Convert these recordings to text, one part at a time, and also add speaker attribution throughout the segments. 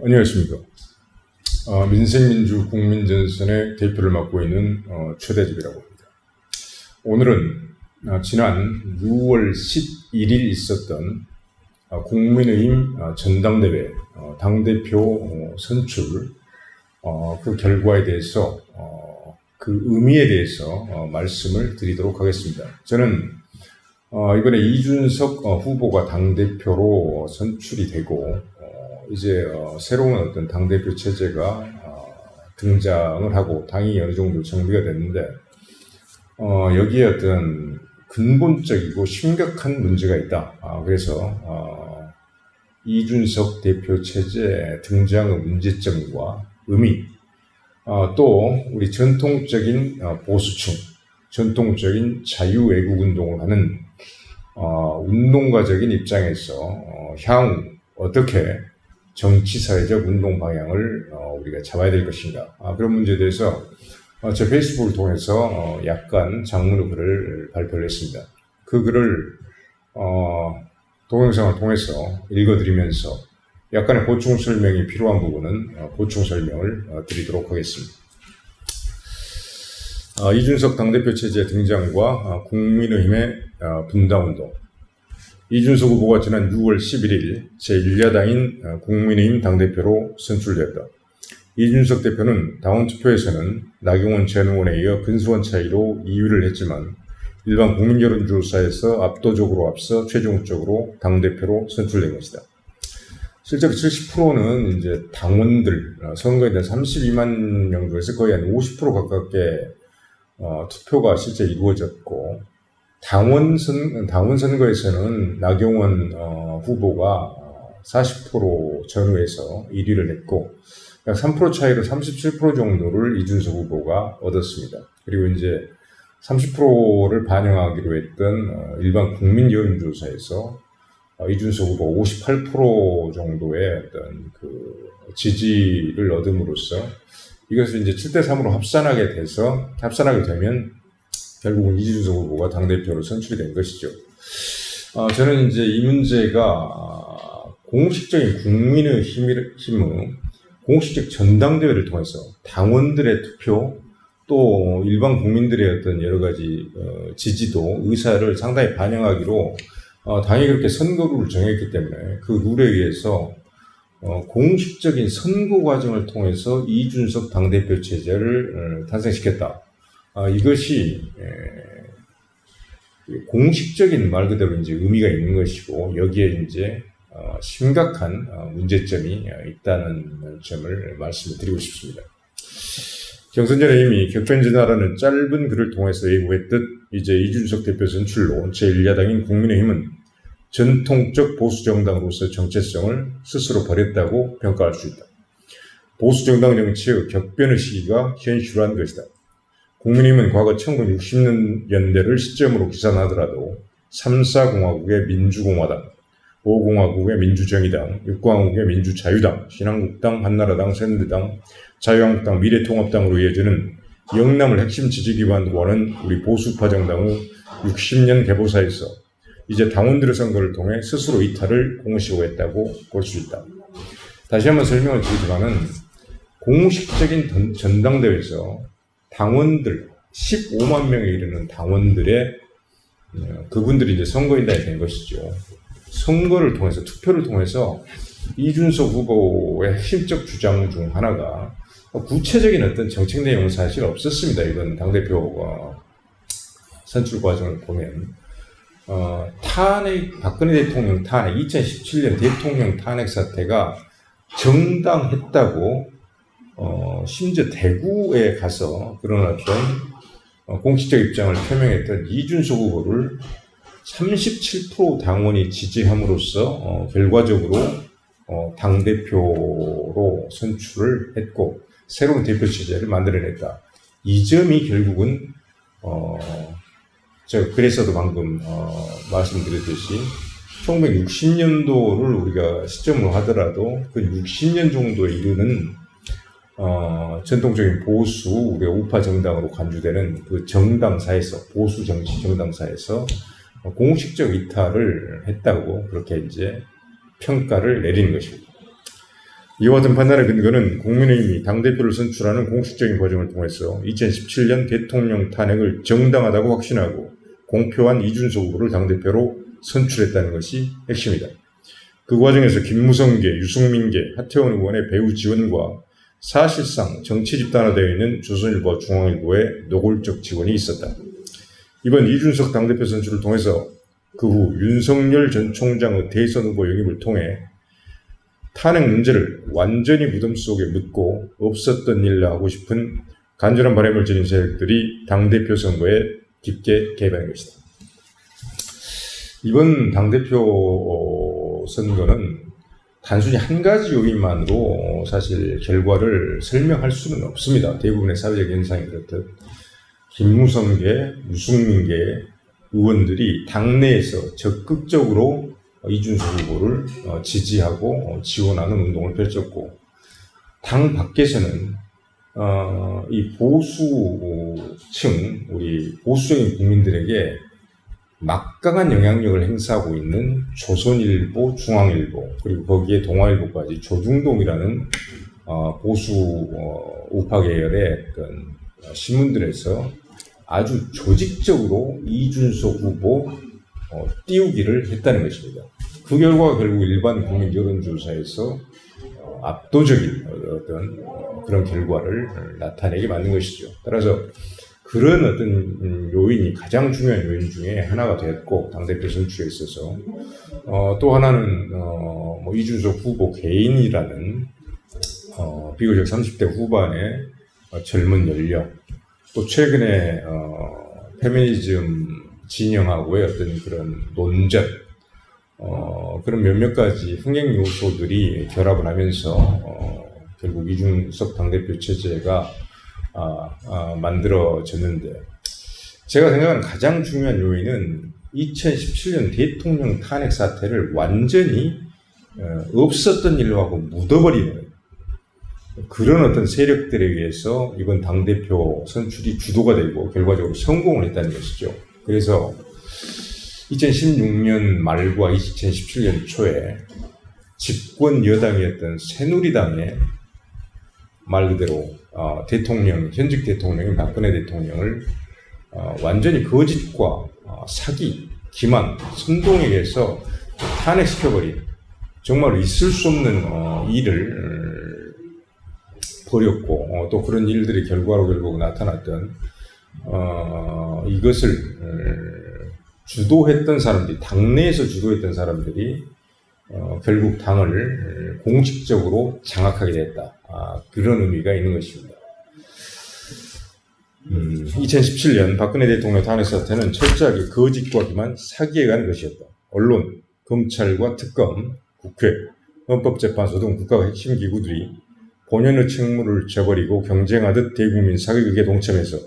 Speaker 1: 안녕하십니까. 민생민주 국민전선의 대표를 맡고 있는 최대집이라고 합니다. 오늘은 지난 6월 11일 있었던 국민의힘 전당대회 당대표 선출 그 결과에 대해서 그 의미에 대해서 말씀을 드리도록 하겠습니다. 저는 이번에 이준석 후보가 당대표로 선출이 되고 이제 새로운 어떤 당대표 체제가 등장을 하고 당이 어느 정도 정비가 됐는데 여기에 어떤 근본적이고 심각한 문제가 있다. 그래서 이준석 대표 체제 등장의 문제점과 의미, 또 우리 전통적인 보수층, 전통적인 자유애국운동을 하는 운동가적인 입장에서 향후 어떻게 정치사회적 운동 방향을 우리가 잡아야 될 것인가, 그런 문제에 대해서 제 페이스북을 통해서 약간 장문의 글을 발표를 했습니다. 그 글을 동영상을 통해서 읽어드리면서 약간의 보충 설명이 필요한 부분은 보충 설명을 드리도록 하겠습니다. 이준석 당대표 체제 등장과 국민의힘의 분당운동. 이준석 후보가 지난 6월 11일 제1야당인 국민의힘 당대표로 선출되었다. 이준석 대표는 당원 투표에서는 나경원 전 의원에 이어 근소한 차이로 2위를 했지만 일반 국민 여론조사에서 압도적으로 앞서 최종적으로 당대표로 선출된 것이다. 실제로 70%는 이제 당원들, 선거에 대한 32만 명 중에서 거의 한 50% 가깝게 투표가 실제 이루어졌고, 당원 선거에서는 나경원 후보가 40% 전후에서 1위를 했고, 약 3% 차이로 37% 정도를 이준석 후보가 얻었습니다. 그리고 이제 30%를 반영하기로 했던 일반 국민 여론조사에서 이준석 후보 58% 정도의 어떤 그 지지를 얻음으로써 이것을 이제 7대3으로 합산하게 되면 결국은 이준석 후보가 당대표로 선출이 된 것이죠. 저는 이제 이 문제가 공식적인 국민의 힘의 공식적 전당대회를 통해서 당원들의 투표, 또 일반 국민들의 어떤 여러 가지 지지도, 의사를 상당히 반영하기로 당이 그렇게 선거룰을 정했기 때문에 그 룰에 의해서 공식적인 선거 과정을 통해서 이준석 당대표 체제를 탄생시켰다. 이것이 공식적인 말 그대로 이제 의미가 있는 것이고, 여기에 이제 심각한 문제점이 있다는 점을 말씀을 드리고 싶습니다. 경선 전에 이미 격변진화라는 짧은 글을 통해서 예고했듯 이제 이준석 대표 선출로 제1야당인 국민의힘은 전통적 보수정당으로서 정체성을 스스로 버렸다고 평가할 수 있다. 보수정당 정치의 격변의 시기가 현실화한 것이다. 국민의힘은 과거 1960년대를 시점으로 기산하더라도 3, 4공화국의 민주공화당, 5공화국의 민주정의당, 6공화국의 민주자유당, 신한국당, 한나라당, 새누리당, 자유한국당, 미래통합당으로 이어지는 영남을 핵심 지지 기반으로 하는 우리 보수파 정당의 60년 개보사에서 이제 당원들의 선거를 통해 스스로 이탈을 공시했다고 볼 수 있다. 다시 한번 설명을 드리지만은 공식적인 전당대회에서 당원들 15만 명에 이르는 당원들의 그분들이 이제 선거인단이 된 것이죠. 선거를 통해서, 투표를 통해서 이준석 후보의 핵심적 주장 중 하나가 구체적인 어떤 정책 내용은 사실 없었습니다. 이번 당대표 선출 과정을 보면 박근혜 대통령 탄핵, 2017년 대통령 탄핵 사태가 정당했다고 심지어 대구에 가서 그런 어떤 공식적 입장을 표명했던 이준석 후보를 37% 당원이 지지함으로써 결과적으로 당대표로 선출을 했고 새로운 대표 체제를 만들어냈다. 이 점이 결국은 제가 그래서도 방금 말씀드렸듯이 1960년도를 우리가 시점으로 하더라도 그 60년 정도에 이르는 전통적인 보수 우리가 우파 정당으로 간주되는 그 정당사에서, 보수 정치 정당사에서 공식적 이탈을 했다고 그렇게 이제 평가를 내리는 것입니다. 이와 같은 판단의 근거는 국민의힘이 당대표를 선출하는 공식적인 과정을 통해서 2017년 대통령 탄핵을 정당하다고 확신하고 공표한 이준석 후보를 당대표로 선출했다는 것이 핵심이다. 그 과정에서 김무성계, 유승민계, 하태원 의원의 배후 지원과 사실상 정치 집단화되어 있는 조선일보와 중앙일보의 노골적 지원이 있었다. 이번 이준석 당대표 선출을 통해서 그 후 윤석열 전 총장의 대선 후보 영입을 통해 탄핵 문제를 완전히 무덤 속에 묻고 없었던 일로 하고 싶은 간절한 바람을 지닌 세력들이 당대표 선거에 깊게 개입한 것이다. 이번 당대표 선거는 단순히 한 가지 요인만으로 사실 결과를 설명할 수는 없습니다. 대부분의 사회적 현상이 그렇듯 김무성계, 유승민계 의원들이 당내에서 적극적으로 이준석 후보를 지지하고 지원하는 운동을 펼쳤고, 당 밖에서는 이 보수층, 우리 보수적인 국민들에게 막강한 영향력을 행사하고 있는 조선일보, 중앙일보, 그리고 거기에 동아일보까지 조중동이라는 보수 우파 계열의 그런 신문들에서 아주 조직적으로 이준석 후보 띄우기를 했다는 것입니다. 그 결과가 결국 일반 국민 여론조사에서 압도적인 어떤 그런 결과를 나타내게 만든 것이죠. 따라서 그런 어떤 요인이 가장 중요한 요인 중에 하나가 되었고, 당대표 선출에 있어서 또 하나는 이준석 후보 개인이라는 비교적 30대 후반의 젊은 연령, 또 최근에 페미니즘 진영하고의 어떤 그런 논전, 그런 몇몇 가지 흥행 요소들이 결합을 하면서 결국 이준석 당대표 체제가 만들어졌는데, 제가 생각하는 가장 중요한 요인은 2017년 대통령 탄핵 사태를 완전히 없었던 일로 하고 묻어버리는 그런 어떤 세력들에 의해서 이번 당대표 선출이 주도가 되고 결과적으로 성공을 했다는 것이죠. 그래서 2016년 말과 2017년 초에 집권 여당이었던 새누리당의 말 그대로 현직 대통령인 박근혜 대통령을 완전히 거짓과 사기, 기만, 선동에 의해서 탄핵시켜버린, 정말 있을 수 없는 일을 벌였고, 또 그런 일들의 결과로 결국 나타났던 이것을 주도했던 사람들이, 당내에서 주도했던 사람들이 결국 당을 공식적으로 장악하게 됐다. 그런 의미가 있는 것입니다. 2017년 박근혜 대통령 탄핵 사태는 철저하게 거짓과 기만, 사기에 관한 것이었다. 언론, 검찰과 특검, 국회, 헌법재판소 등 국가의 핵심 기구들이 본연의 책무를 저버리고 경쟁하듯 대국민 사기극에 동참해서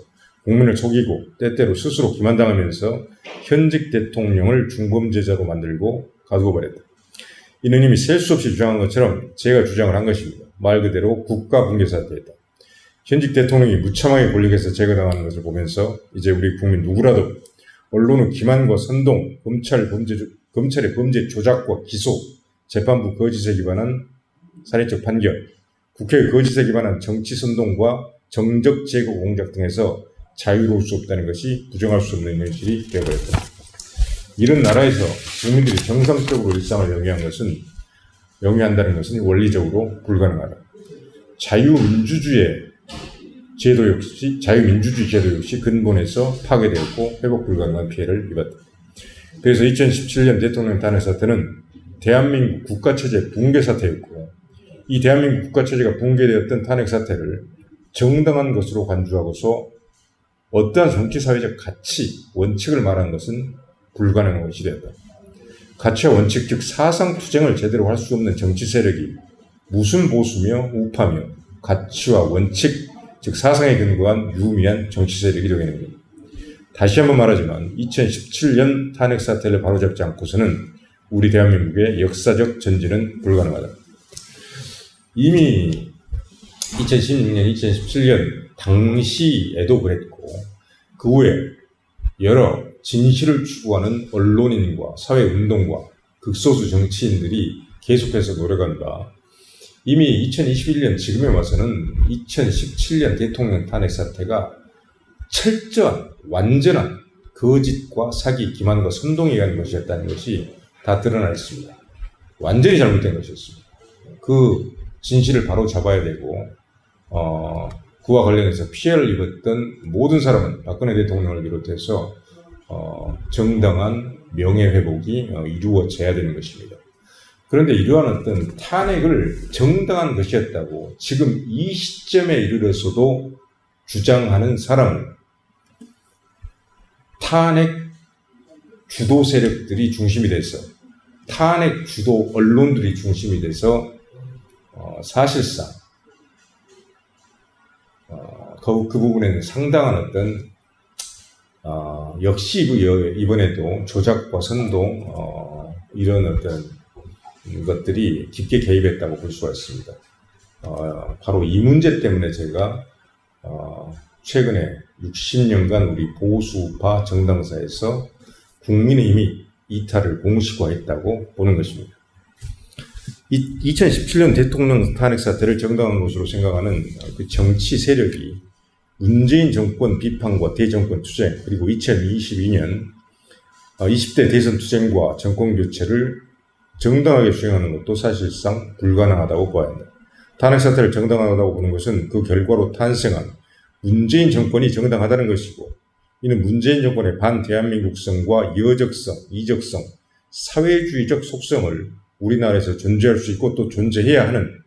Speaker 1: 국민을 속이고 때때로 스스로 기만당하면서 현직 대통령을 중범죄자로 만들고 가두어 버렸다. 이는 이미 셀 수 없이 주장한 것처럼 제가 주장을 한 것입니다. 말 그대로 국가 붕괴 사태였다. 현직 대통령이 무참하게 권력에서 제거당하는 것을 보면서 이제 우리 국민 누구라도 언론은 기만과 선동, 검찰의 범죄 조작과 기소, 재판부 거짓에 기반한 살인적 판결, 국회의 거짓에 기반한 정치 선동과 정적 제거 공작 등에서 자유로울 수 없다는 것이 부정할 수 없는 현실이 되어버렸다. 이런 나라에서 국민들이 정상적으로 일상을 영위한다는 것은 원리적으로 불가능하다. 자유민주주의 제도 역시 근본에서 파괴되었고 회복 불가능한 피해를 입었다. 그래서 2017년 대통령 탄핵 사태는 대한민국 국가체제 붕괴 사태였고, 이 대한민국 국가체제가 붕괴되었던 탄핵 사태를 정당한 것으로 간주하고서 어떠한 정치사회적 가치, 원칙을 말하는 것은 불가능한 것이 되었다. 가치와 원칙, 즉 사상투쟁을 제대로 할 수 없는 정치 세력이 무슨 보수며 우파며 가치와 원칙, 즉 사상에 근거한 유미한 정치 세력이 되겠는 겁니다. 다시 한번 말하지만 2017년 탄핵 사태를 바로잡지 않고서는 우리 대한민국의 역사적 전진은 불가능하다. 이미 2016년, 2017년 당시에도 그랬고, 그 후에 여러 진실을 추구하는 언론인과 사회운동가, 극소수 정치인들이 계속해서 노력한 바, 이미 2021년 지금에 와서는 2017년 대통령 탄핵 사태가 철저한 완전한 거짓과 사기, 기만과 선동에 의한 것이었다는 것이 다 드러나 있습니다. 완전히 잘못된 것이었습니다. 그 진실을 바로 잡아야 되고 그와 관련해서 피해를 입었던 모든 사람은 박근혜 대통령을 비롯해서 정당한 명예회복이 이루어져야 되는 것입니다. 그런데 이러한 어떤 탄핵을 정당한 것이었다고 지금 이 시점에 이르러서도 주장하는 사람을 탄핵 주도 세력들이 중심이 돼서 탄핵 주도 언론들이 중심이 돼서 사실상 그 부분에는 상당한 어떤 역시 이번에도 조작과 선동 이런 어떤 것들이 깊게 개입했다고 볼 수가 있습니다. 바로 이 문제 때문에 제가 최근에 60년간 우리 보수파 정당사에서 국민의힘이 이탈을 공식화했다고 보는 것입니다. 2017년 대통령 탄핵 사태를 정당한 것으로 생각하는 그 정치 세력이 문재인 정권 비판과 대정권 투쟁, 그리고 2022년 20대 대선 투쟁과 정권 교체를 정당하게 수행하는 것도 사실상 불가능하다고 봐야 한다. 탄핵 사태를 정당하다고 보는 것은 그 결과로 탄생한 문재인 정권이 정당하다는 것이고, 이는 문재인 정권의 반대한민국성과 여적성, 이적성, 사회주의적 속성을 우리나라에서 존재할 수 있고 또 존재해야 하는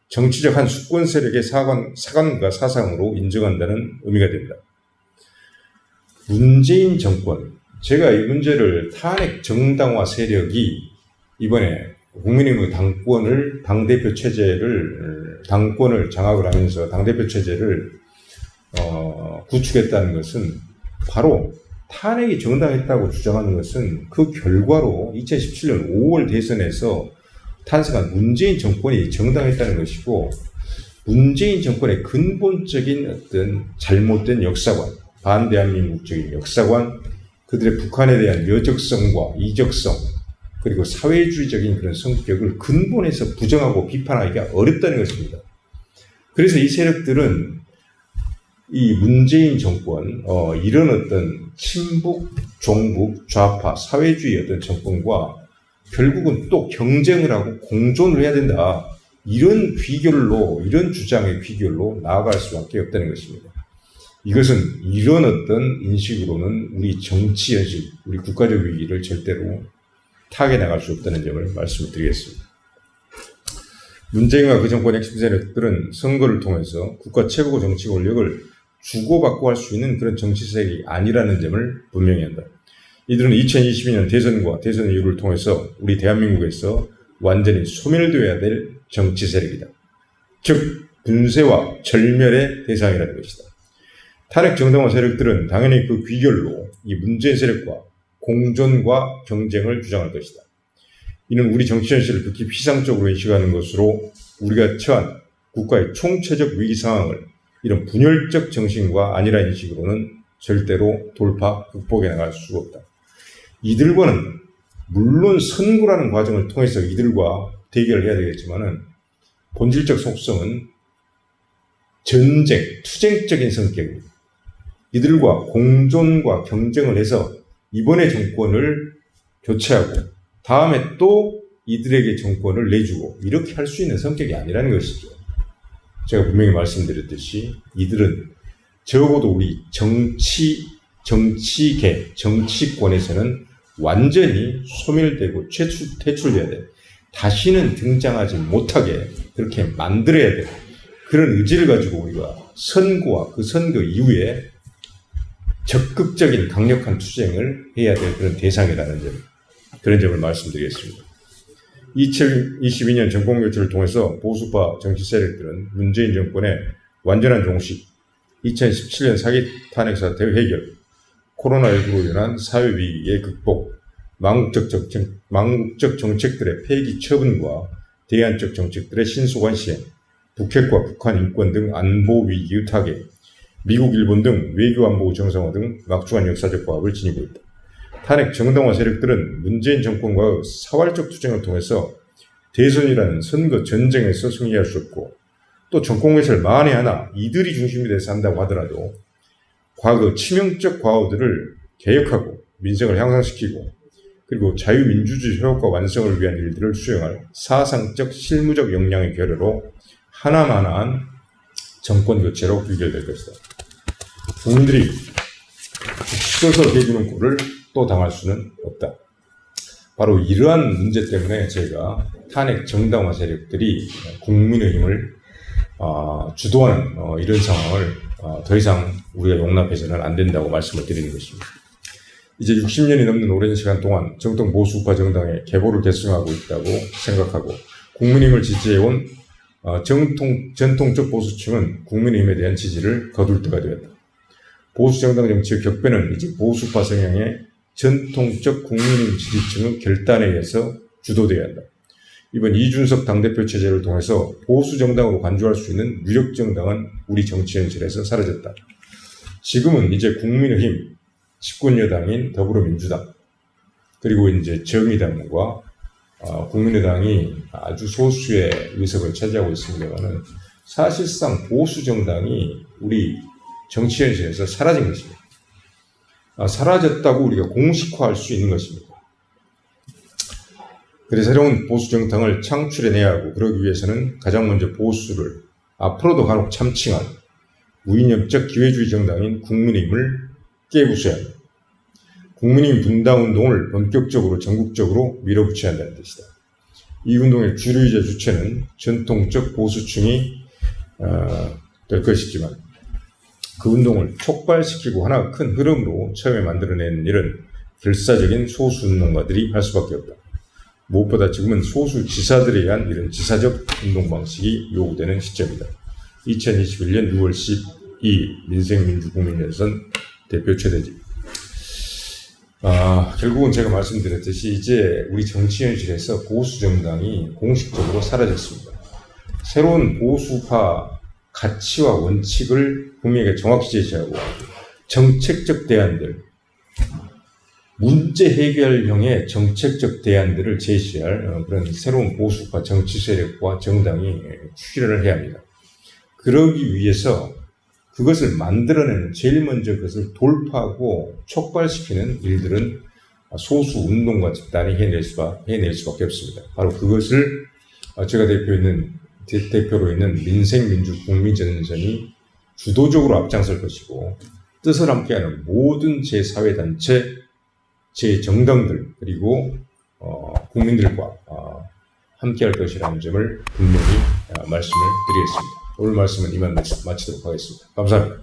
Speaker 1: 정치적 한 수권 세력의 사관과 사상으로 인정한다는 의미가 됩니다. 문재인 정권, 제가 이 문제를 탄핵 정당화 세력이 이번에 국민의힘의 당권을 장악을 하면서 당대표 체제를 구축했다는 것은 바로 탄핵이 정당했다고 주장하는 것은 그 결과로 2017년 5월 대선에서 탄생한 문재인 정권이 정당했다는 것이고, 문재인 정권의 근본적인 어떤 잘못된 역사관, 반대한민국적인 역사관, 그들의 북한에 대한 여적성과 이적성, 그리고 사회주의적인 그런 성격을 근본에서 부정하고 비판하기가 어렵다는 것입니다. 그래서 이 세력들은 이 문재인 정권, 이런 어떤 친북, 종북, 좌파, 사회주의 어떤 정권과 결국은 또 경쟁을 하고 공존을 해야 된다. 이런 주장의 귀결로 나아갈 수밖에 없다는 것입니다. 이것은 이런 어떤 인식으로는 우리 정치 현실, 우리 국가적 위기를 절대로 타개 나갈 수 없다는 점을 말씀을 드리겠습니다. 문재인과 그 정권의 핵심 세력들은 선거를 통해서 국가 최고 정치 권력을 주고받고 할 수 있는 그런 정치 세력이 아니라는 점을 분명히 한다. 이들은 2022년 대선과 대선 이후를 통해서 우리 대한민국에서 완전히 소멸되어야 될 정치 세력이다. 즉 분쇄와 절멸의 대상이라는 것이다. 탄핵 정당화 세력들은 당연히 그 귀결로 이 문재인 세력과 공존과 경쟁을 주장할 것이다. 이는 우리 정치 현실을 극히 피상적으로 인식하는 것으로 우리가 처한 국가의 총체적 위기 상황을 이런 분열적 정신과 안일한 인식으로는 절대로 극복해 나갈 수가 없다. 이들과는 물론 선구라는 과정을 통해서 이들과 대결을 해야 되겠지만은 본질적 속성은 전쟁, 투쟁적인 성격입니다. 이들과 공존과 경쟁을 해서 이번에 정권을 교체하고 다음에 또 이들에게 정권을 내주고 이렇게 할 수 있는 성격이 아니라는 것이죠. 제가 분명히 말씀드렸듯이 이들은 적어도 우리 정치계, 정치권에서는 완전히 소멸되고 퇴출돼야 돼. 다시는 등장하지 못하게 그렇게 만들어야 돼. 그런 의지를 가지고 우리가 선거와 그 선거 이후에 적극적인 강력한 투쟁을 해야 될 그런 대상이라는 점, 그런 점을 말씀드리겠습니다. 2022년 정권교체를 통해서 보수파 정치 세력들은 문재인 정권의 완전한 종식, 2017년 사기 탄핵 사태 해결, 코로나19로 인한 사회위기의 극복, 망국적 정책들의 폐기 처분과 대안적 정책들의 신속한 시행, 북핵과 북한 인권 등 안보 위기의 타개, 미국, 일본 등 외교안보 정상화 등 막중한 역사적 과업을 지니고 있다. 탄핵 정당화 세력들은 문재인 정권과의 사활적 투쟁을 통해서 대선이라는 선거 전쟁에서 승리할 수 없고 또 정권개혁을 만에 하나 이들이 중심이 돼서 한다고 하더라도 과거 치명적 과오들을 개혁하고 민생을 향상시키고 그리고 자유민주주의 효과 완성을 위한 일들을 수행할 사상적 실무적 역량의 결여로 하나만한 정권교체로 귀결될 것이다. 국민들이 찢어서 해주는 꼴을 또 당할 수는 없다. 바로 이러한 문제 때문에 저희가 탄핵 정당화 세력들이 국민의힘을 주도하는 이런 상황을 더 이상 우리가 용납해서는 안 된다고 말씀을 드리는 것입니다. 이제 60년이 넘는 오랜 시간 동안 정통 보수우파 정당의 계보를 계승하고 있다고 생각하고 국민의힘을 지지해온 전통적 보수층은 국민의힘에 대한 지지를 거둘 때가 되었다. 보수정당 정치의 격변은 이제 보수파 성향의 전통적 국민의힘 지지층의 결단에 의해서 주도되어야 한다. 이번 이준석 당대표 체제를 통해서 보수정당으로 간주할 수 있는 유력정당은 우리 정치 현실에서 사라졌다. 지금은 이제 국민의힘, 집권여당인 더불어민주당, 그리고 이제 정의당과 국민의당이 아주 소수의 의석을 차지하고 있습니다만은 사실상 보수정당이 우리 정치 현실에서 사라진 것입니다. 사라졌다고 우리가 공식화할 수 있는 것입니다. 그래서 새로운 보수정당을 창출해내야 하고 그러기 위해서는 가장 먼저 보수를 앞으로도 간혹 참칭한 무이념적 기회주의 정당인 국민의힘을 깨부숴야 한다. 국민의힘 분당운동을 본격적으로 전국적으로 밀어붙여야 한다는 뜻이다. 이 운동의 주류이자 주체는 전통적 보수층이 될 것이지만 그 운동을 촉발시키고 하나 큰 흐름으로 처음에 만들어낸 일은 결사적인 소수운동가들이 할 수밖에 없다. 무엇보다 지금은 소수 지사들에 의한 이런 지사적 운동 방식이 요구되는 시점이다. 2021년 6월 12일 민생민주국민연선 대표 최대집. 결국은 제가 말씀드렸듯이 이제 우리 정치 현실에서 보수 정당이 공식적으로 사라졌습니다. 새로운 보수파 가치와 원칙을 국민에게 정확히 제시하고 정책적 대안들, 문제 해결형의 정책적 대안들을 제시할 그런 새로운 보수파 정치 세력과 정당이 출현을 해야 합니다. 그러기 위해서 그것을 만들어내는 제일 먼저 그것을 돌파하고 촉발시키는 일들은 소수 운동가 집단이 해낼 수밖에 없습니다. 바로 그것을 제가 대표로 있는 민생민주국민전선이 주도적으로 앞장설 것이고 뜻을 함께하는 모든 제4회단체, 제 정당들 그리고 국민들과 함께할 것이라는 점을 분명히 말씀을 드리겠습니다. 오늘 말씀은 이만 마치도록 하겠습니다. 감사합니다.